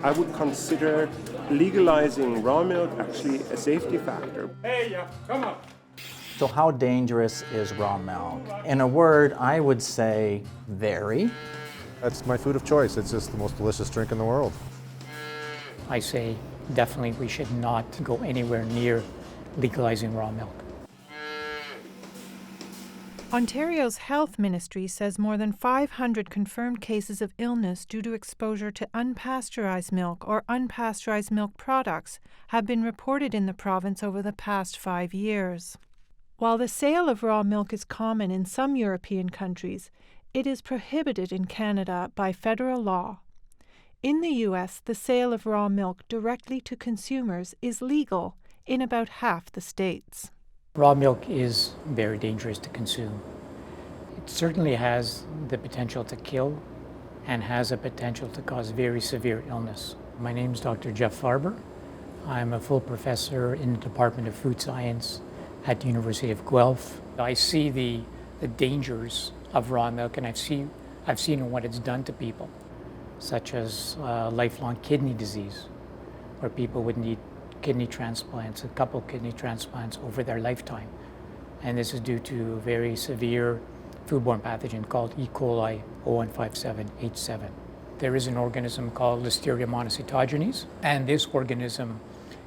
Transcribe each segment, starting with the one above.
I would consider legalizing raw milk actually a safety factor. Hey, come on. So how dangerous is raw milk? In a word, I would say very. That's my food of choice. It's just the most delicious drink in the world. I say definitely we should not go anywhere near legalizing raw milk. Ontario's Health Ministry says more than 500 confirmed cases of illness due to exposure to unpasteurized milk or unpasteurized milk products have been reported in the province over the past 5 years. While the sale of raw milk is common in some European countries, it is prohibited in Canada by federal law. In the U.S., the sale of raw milk directly to consumers is legal in about half the states. Raw milk is very dangerous to consume. It certainly has the potential to kill and has a potential to cause very severe illness. My name is Dr. Jeff Farber. I'm a full professor in the Department of Food Science at the University of Guelph. I see the dangers of raw milk, and I've seen what it's done to people, such as lifelong kidney disease, where people would need kidney transplants, a couple kidney transplants over their lifetime. And this is due to a very severe foodborne pathogen called E. coli 0157H7. There is an organism called Listeria monocytogenes, and this organism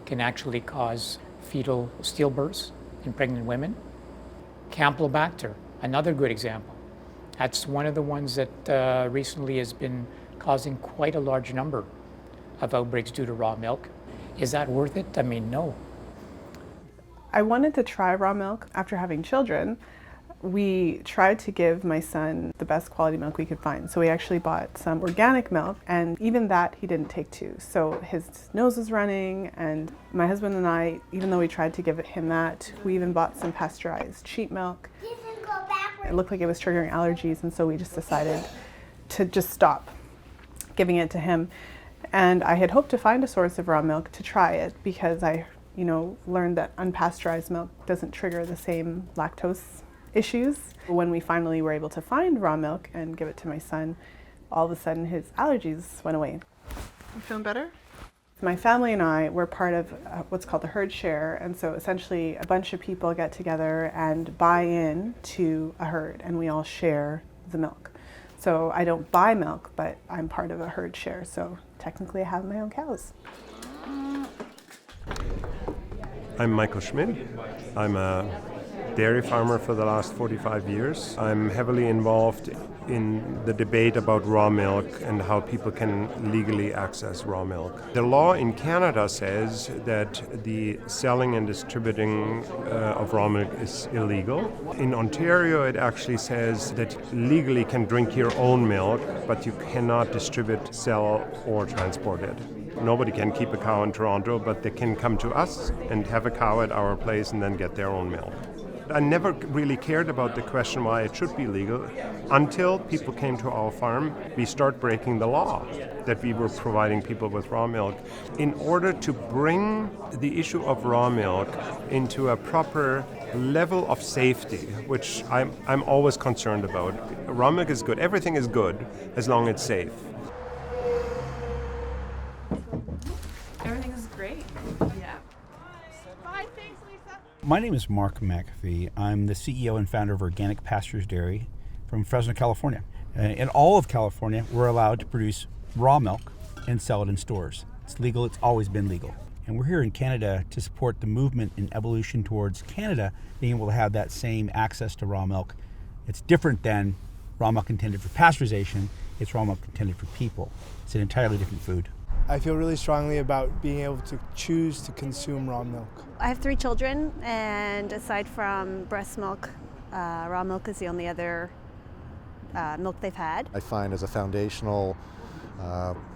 can actually cause fetal stillbirths in pregnant women. Campylobacter, another good example. That's one of the ones that recently has been causing quite a large number of outbreaks due to raw milk. Is that worth it? I mean, no. I wanted to try raw milk after having children. We tried to give my son the best quality milk we could find. So we actually bought some organic milk, and even that he didn't take to. So his nose was running, and my husband and I, even though we tried to give him that, we even bought some pasteurized sheep milk. It looked like it was triggering allergies, and so we just decided to just stop giving it to him. And I had hoped to find a source of raw milk to try it because I, learned that unpasteurized milk doesn't trigger the same lactose issues. When we finally were able to find raw milk and give it to my son, all of a sudden his allergies went away. You feeling better? My family and I were part of what's called a herd share, and so essentially a bunch of people get together and buy in to a herd, and we all share the milk. So I don't buy milk, but I'm part of a herd share, so technically I have my own cows. I'm Michael Schmidt. I'm a dairy farmer for the last 45 years. I'm heavily involved in the debate about raw milk and how people can legally access raw milk. The law in Canada says that the selling and distributing of raw milk is illegal. In Ontario, it actually says that legally can drink your own milk, but you cannot distribute, sell, or transport it. Nobody can keep a cow in Toronto, but they can come to us and have a cow at our place and then get their own milk. I never really cared about the question why it should be legal until people came to our farm. We start breaking the law that we were providing people with raw milk in order to bring the issue of raw milk into a proper level of safety, which I'm always concerned about. Raw milk is good. Everything is good as long as it's safe. Everything is great. Yeah. Bye, thanks, Lisa. My name is Mark McAfee. I'm the CEO and founder of Organic Pastures Dairy from Fresno, California. In all of California, we're allowed to produce raw milk and sell it in stores. It's legal. It's always been legal. And we're here in Canada to support the movement and evolution towards Canada being able to have that same access to raw milk. It's different than raw milk intended for pasteurization. It's raw milk intended for people. It's an entirely different food. I feel really strongly about being able to choose to consume raw milk. I have 3 children, and aside from breast milk, raw milk is the only other milk they've had. I find as a foundational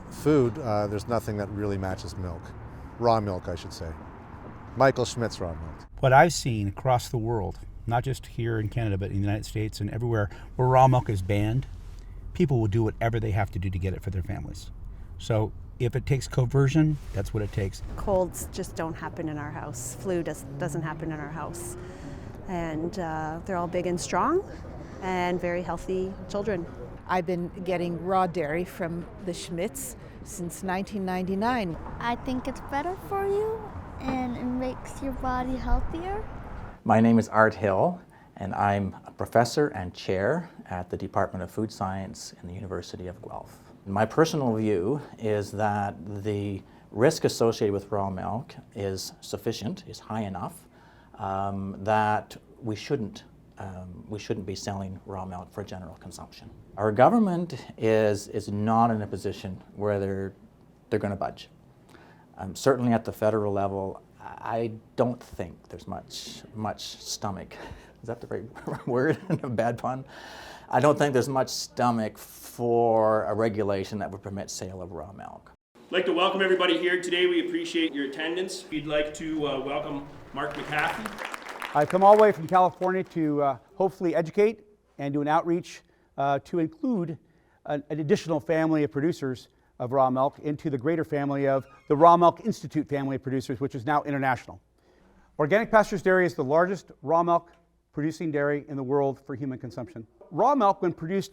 food, there's nothing that really matches milk. Raw milk, I should say. Michael Schmidt's raw milk. What I've seen across the world, not just here in Canada, but in the United States and everywhere where raw milk is banned, people will do whatever they have to do to get it for their families. So if it takes coercion, that's what it takes. Colds just don't happen in our house. Flu doesn't happen in our house. And they're all big and strong. and very healthy children. I've been getting raw dairy from the Schmidts since 1999. I think it's better for you and it makes your body healthier. My name is Art Hill, and I'm a professor and chair at the Department of Food Science in the University of Guelph. My personal view is that the risk associated with raw milk is sufficient, is high enough, that we shouldn't be selling raw milk for general consumption. Our government is not in a position where they're going to budge. Certainly at the federal level, I don't think there's much stomach. Is that the right word? A bad pun? I don't think there's much stomach for a regulation that would permit sale of raw milk. I'd like to welcome everybody here today. We appreciate your attendance. We'd like to welcome Mark McCaffey. I've come all the way from California to hopefully educate and do an outreach to include an additional family of producers of raw milk into the greater family of the Raw Milk Institute family of producers, which is now international. Organic Pastures Dairy is the largest raw milk producing dairy in the world for human consumption. Raw milk, when produced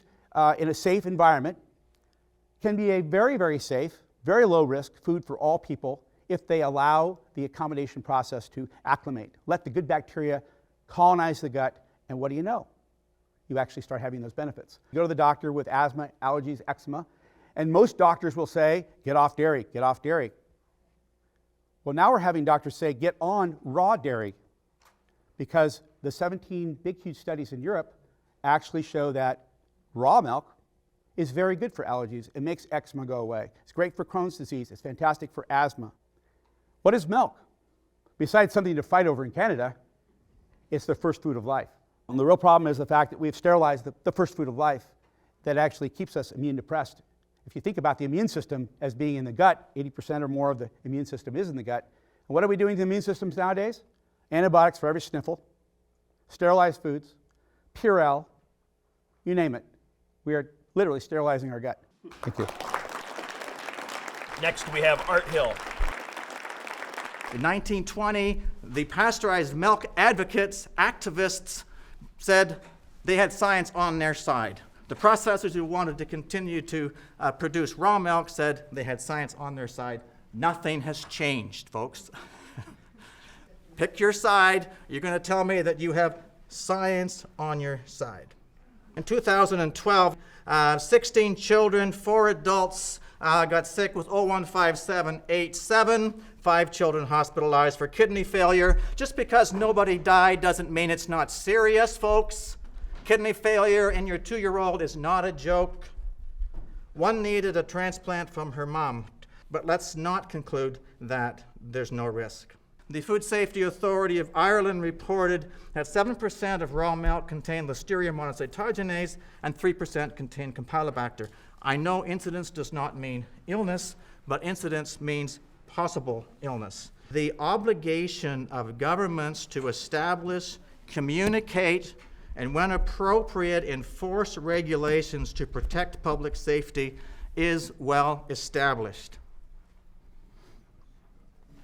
in a safe environment, can be a very, very safe, very low risk food for all people if they allow the accommodation process to acclimate. Let the good bacteria colonize the gut, and what do you know? You actually start having those benefits. You go to the doctor with asthma, allergies, eczema, and most doctors will say, get off dairy, get off dairy. Well, now we're having doctors say, get on raw dairy, because the 17 big, huge studies in Europe actually show that raw milk is very good for allergies. It makes eczema go away. It's great for Crohn's disease. It's fantastic for asthma. What is milk? Besides something to fight over in Canada, it's the first food of life. And the real problem is the fact that we've sterilized the first food of life that actually keeps us immune depressed. If you think about the immune system as being in the gut, 80% or more of the immune system is in the gut. And what are we doing to the immune systems nowadays? Antibiotics for every sniffle, sterilized foods, Purell, you name it. We are literally sterilizing our gut. Thank you. Next we have Art Hill. In 1920, the pasteurized milk advocates, activists, said they had science on their side. The processors who wanted to continue to produce raw milk said they had science on their side. Nothing has changed, folks. Pick your side. You're going to tell me that you have science on your side. In 2012, 16 children, 4 adults got sick with 015787. 5 children hospitalized for kidney failure. Just because nobody died doesn't mean it's not serious, folks. Kidney failure in your 2-year-old is not a joke. One needed a transplant from her mom, but let's not conclude that there's no risk. The Food Safety Authority of Ireland reported that 7% of raw milk contained Listeria monocytogenes and 3% contained Campylobacter. I know incidence does not mean illness, but incidence means possible illness. The obligation of governments to establish, communicate, and when appropriate, enforce regulations to protect public safety is well established.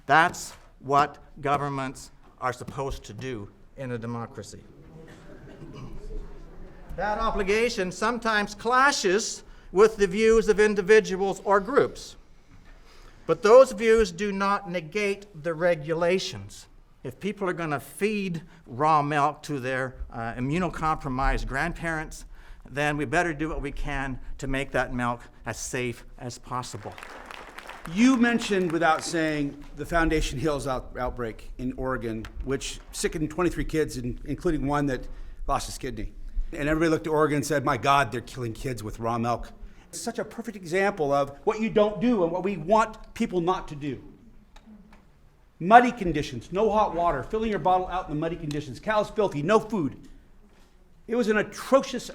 That's what governments are supposed to do in a democracy. That obligation sometimes clashes with the views of individuals or groups, but those views do not negate the regulations. If people are going to feed raw milk to their immunocompromised grandparents, then we better do what we can to make that milk as safe as possible. You mentioned, without saying, the Foundation Hills outbreak in Oregon, which sickened 23 kids, including one that lost his kidney. And everybody looked at Oregon and said, my God, they're killing kids with raw milk. It's such a perfect example of what you don't do and what we want people not to do. Muddy conditions, no hot water, filling your bottle out in the muddy conditions, cows filthy, no food. It was an atrocious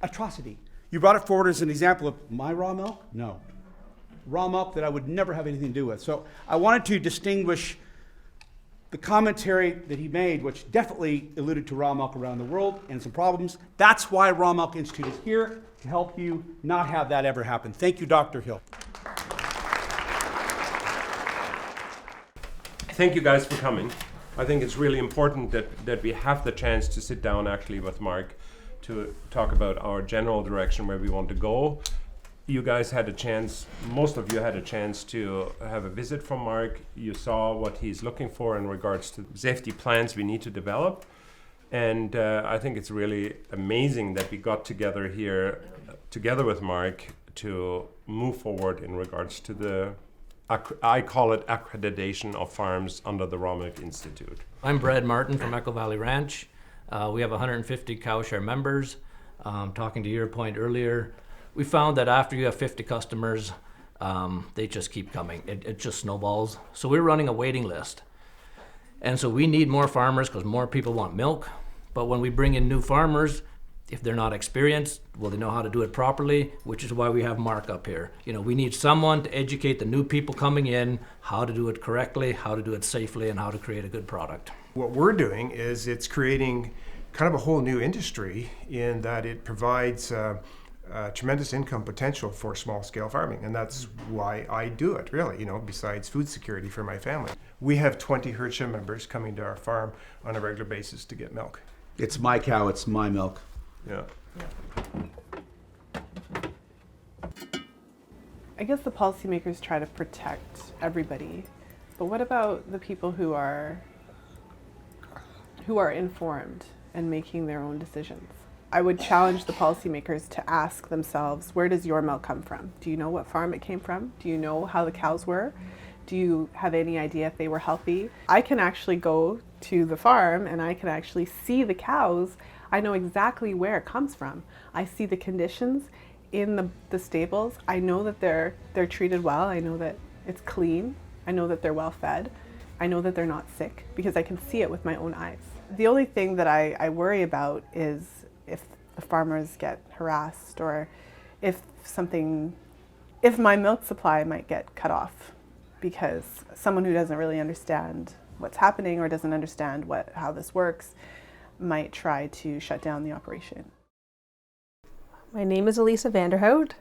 atrocity. You brought it forward as an example of my raw milk? No. Raw milk that I would never have anything to do with. So I wanted to distinguish the commentary that he made, which definitely alluded to raw milk around the world and some problems. That's why Raw Milk Institute is here, to help you not have that ever happen. Thank you, Dr. Hill. Thank you guys for coming. I think it's really important that we have the chance to sit down actually with Mark to talk about our general direction where we want to go. You guys had a chance, most of you had a chance to have a visit from Mark. You saw what he's looking for in regards to safety plans we need to develop. And I think it's really amazing that we got together here, together with Mark, to move forward in regards to the, I call it accreditation of farms under the Raw Milk Institute. I'm Brad Martin from Echo Valley Ranch. We have 150 cow share members. Talking to your point earlier, we found that after you have 50 customers, they just keep coming. It just snowballs. So we're running a waiting list. And so we need more farmers because more people want milk. But when we bring in new farmers, if they're not experienced, will they know how to do it properly? Which is why we have Mark up here. You know, we need someone to educate the new people coming in how to do it correctly, how to do it safely, and how to create a good product. What we're doing is it's creating kind of a whole new industry in that it provides tremendous income potential for small-scale farming, and that's why I do it, really, you know, besides food security for my family. We have 20 herd share members coming to our farm on a regular basis to get milk. It's my cow, it's my milk. Yeah. I guess the policymakers try to protect everybody, but what about the people who are informed and making their own decisions? I would challenge the policymakers to ask themselves, where does your milk come from? Do you know what farm it came from? Do you know how the cows were? Do you have any idea if they were healthy? I can actually go to the farm and I can actually see the cows. I know exactly where it comes from. I see the conditions in the stables. I know that they're treated well. I know that it's clean. I know that they're well fed. I know that they're not sick because I can see it with my own eyes. The only thing that I worry about is if the farmers get harassed or if my milk supply might get cut off because someone who doesn't really understand what's happening or doesn't understand how this works might try to shut down the operation. My name is Elisa Vanderhout,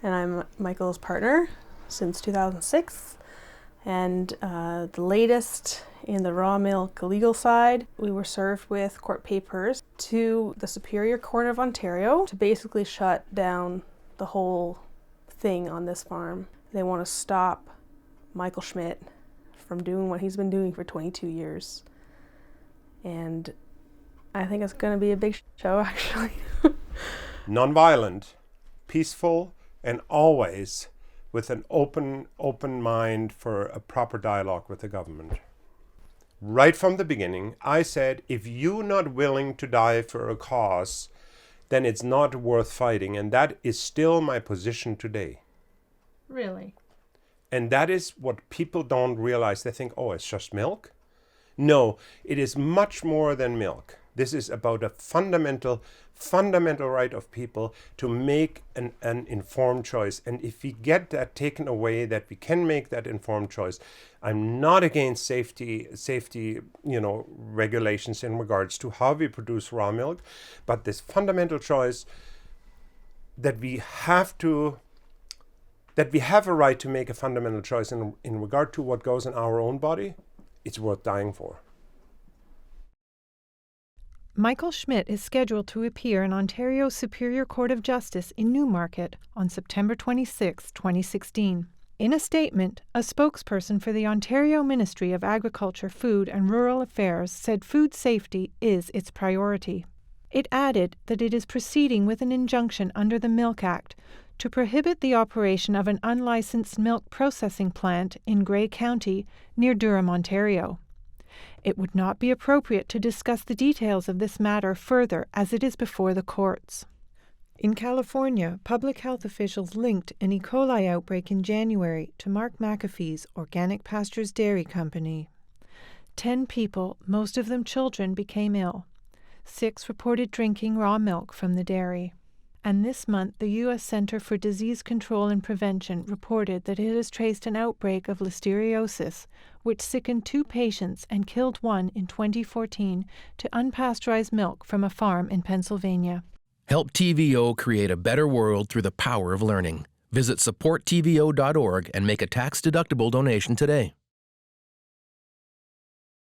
and I'm Michael's partner since 2006. And the latest in the raw milk legal side, we were served with court papers to the Superior Court of Ontario to basically shut down the whole thing on this farm. They want to stop Michael Schmidt from doing what he's been doing for 22 years. And I think it's going to be a big show, actually. Non-violent, peaceful, and always with an open mind for a proper dialogue with the government. Right from the beginning, I said, if you're not willing to die for a cause, then it's not worth fighting. And that is still my position today. Really? And that is what people don't realize. They think, oh, it's just milk? No, it is much more than milk. This is about a fundamental right of people to make an informed choice. And if we get that taken away, that we can make that informed choice, I'm not against safety, regulations in regards to how we produce raw milk, but this fundamental choice that we have a right to make a fundamental choice in regard to what goes in our own body, it's worth dying for. Michael Schmidt is scheduled to appear in Ontario's Superior Court of Justice in Newmarket on September 26, 2016. In a statement, a spokesperson for the Ontario Ministry of Agriculture, Food and Rural Affairs said food safety is its priority. It added that it is proceeding with an injunction under the Milk Act to prohibit the operation of an unlicensed milk processing plant in Grey County near Durham, Ontario. It would not be appropriate to discuss the details of this matter further as it is before the courts. In California, public health officials linked an E. coli outbreak in January to Mark McAfee's Organic Pastures Dairy Company. 10 people, most of them children, became ill. 6 reported drinking raw milk from the dairy. And this month, the U.S. Center for Disease Control and Prevention reported that it has traced an outbreak of listeriosis, which sickened 2 patients and killed 1 in 2014, to unpasteurized milk from a farm in Pennsylvania. Help TVO create a better world through the power of learning. Visit supporttvo.org and make a tax-deductible donation today.